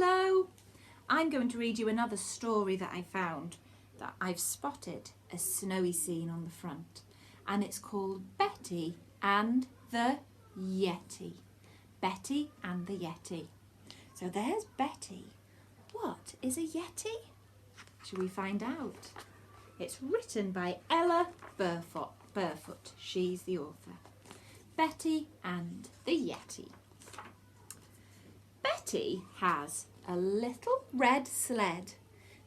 Hello! I'm going to read you another story that I found that I've spotted a snowy scene on the front, and it's called Betty and the Yeti. Betty and the Yeti. So there's Betty. What is a Yeti? Shall we find out? It's written by Ella Burfoot. She's the author. Betty and the Yeti. Betty has a little red sled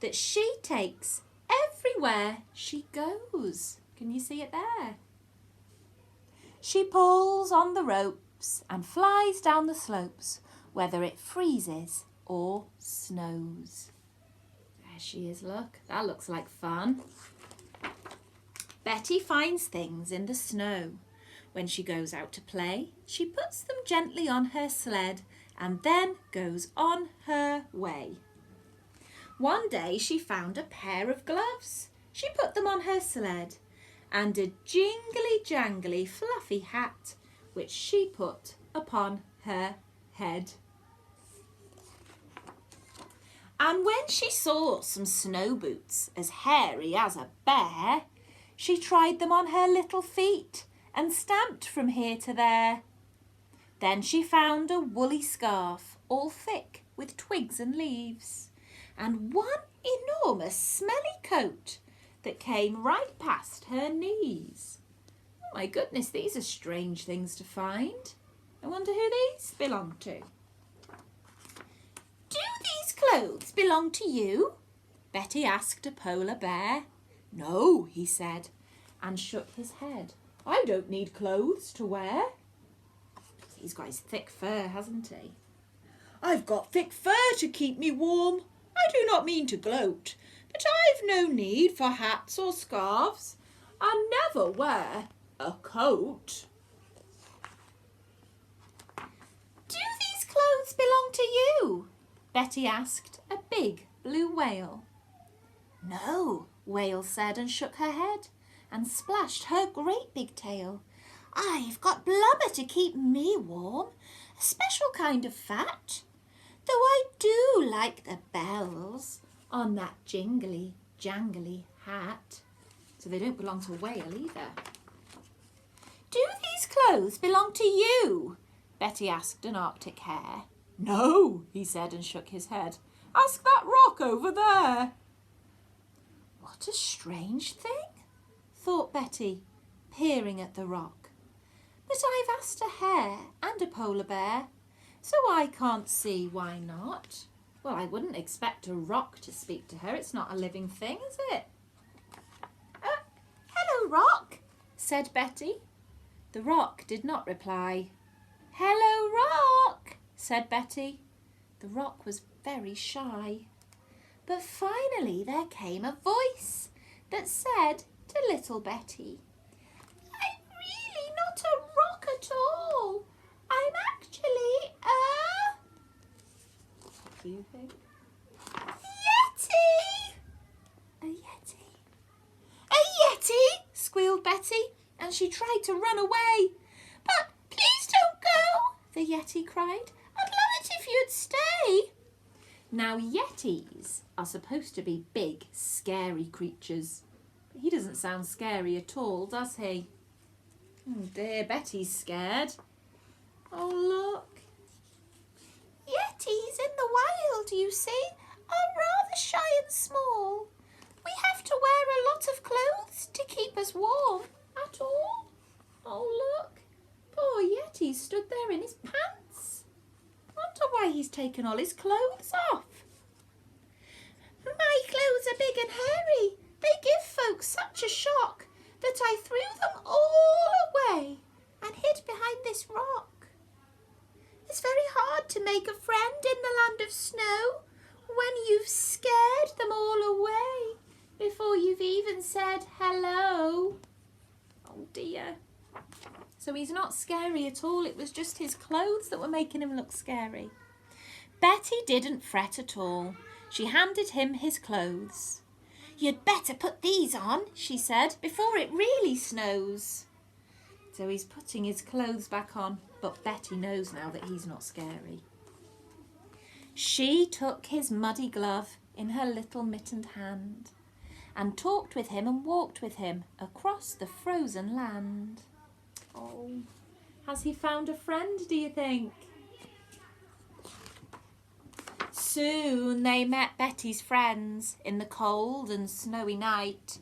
that she takes everywhere she goes. Can you see it there? She pulls on the ropes and flies down the slopes, whether it freezes or snows. There she is, look. That looks like fun. Betty finds things in the snow. When she goes out to play, she puts them gently on her sled and then goes on her way. One day she found a pair of gloves. She put them on her sled and a jingly-jangly fluffy hat which she put upon her head. And when she saw some snow boots as hairy as a bear, she tried them on her little feet and stamped from here to there. Then she found a woolly scarf, all thick with twigs and leaves, and one enormous smelly coat that came right past her knees. Oh my goodness, these are strange things to find. I wonder who these belong to. Do these clothes belong to you? Betty asked a polar bear. No, he said, and shook his head. I don't need clothes to wear. He's got his thick fur, hasn't he? I've got thick fur to keep me warm. I do not mean to gloat, but I've no need for hats or scarves. I never wear a coat. Do these clothes belong to you? Betty asked a big blue whale. No, Whale said and shook her head and splashed her great big tail. I've got blubber to keep me warm, a special kind of fat, though I do like the bells on that jingly-jangly hat. So they don't belong to Whale either. Do these clothes belong to you? Betty asked an Arctic hare. No, he said and shook his head. Ask that rock over there. What a strange thing, thought Betty, peering at the rock. But I've asked a hare and a polar bear, so I can't see why not. Well, I wouldn't expect a rock to speak to her. It's not a living thing, is it? Hello, rock, said Betty. The rock did not reply. Hello, rock, said Betty. The rock was very shy. But finally there came a voice that said to little Betty, I'm really not a rock at all. I'm actually what do you think? Yeti! A Yeti. A Yeti, squealed Betty, and she tried to run away. But please don't go, the Yeti cried. I'd love it if you'd stay. Now, Yetis are supposed to be big, scary creatures. But he doesn't sound scary at all, does he? Oh dear, Betty's scared. Oh, look. Yetis in the wild, you see, are rather shy and small. We have to wear a lot of clothes to keep us warm at all. Oh, look. Poor Yeti stood there in his pants. Wonder why he's taken all his clothes off. My clothes are big and hairy. They give folks such a shock that I threw them all away and hid behind this rock. It's very hard to make a friend in the land of snow when you've scared them all away before you've even said hello. Oh dear. So he's not scary at all. It was just his clothes that were making him look scary. Betty didn't fret at all. She handed him his clothes. You'd better put these on, she said, before it really snows. So he's putting his clothes back on, but Betty knows now that he's not scary. She took his muddy glove in her little mittened hand and talked with him and walked with him across the frozen land. Oh, has he found a friend, do you think? Soon they met Betty's friends in the cold and snowy night,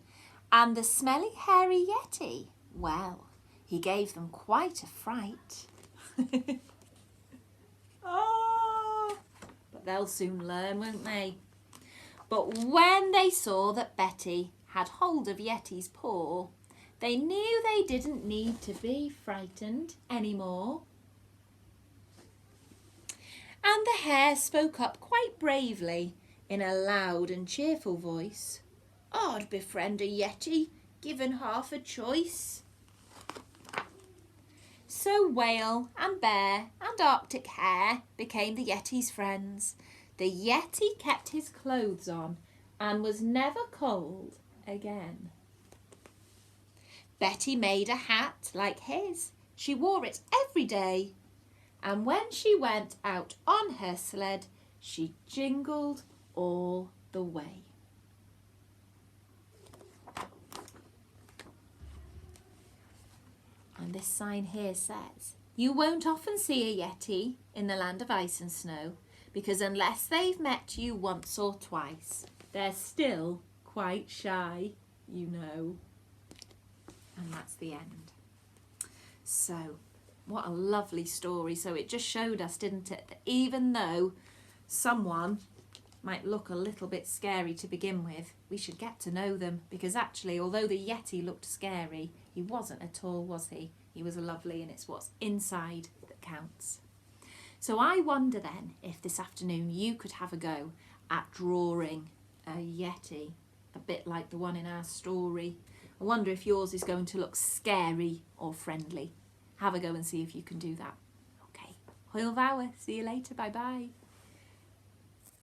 and the smelly, hairy Yeti, well, he gave them quite a fright. Oh, but they'll soon learn, won't they? But when they saw that Betty had hold of Yeti's paw, they knew they didn't need to be frightened anymore. And the hare spoke up quite bravely in a loud and cheerful voice. I'd befriend a Yeti, given half a choice. So Whale and Bear and Arctic Hare became the Yeti's friends. The Yeti kept his clothes on and was never cold again. Betty made a hat like his. She wore it every day. And when she went out on her sled, she jingled all the way. And this sign here says, you won't often see a Yeti in the land of ice and snow, because unless they've met you once or twice, they're still quite shy, you know. And that's the end. So, what a lovely story. So it just showed us, didn't it, that even though someone might look a little bit scary to begin with, we should get to know them, because actually, although the Yeti looked scary, he wasn't at all, was he? He was lovely, and it's what's inside that counts. So I wonder then if this afternoon you could have a go at drawing a Yeti, a bit like the one in our story. I wonder if yours is going to look scary or friendly. Have a go and see if you can do that. Okay, hwyl fawr, see you later, bye bye.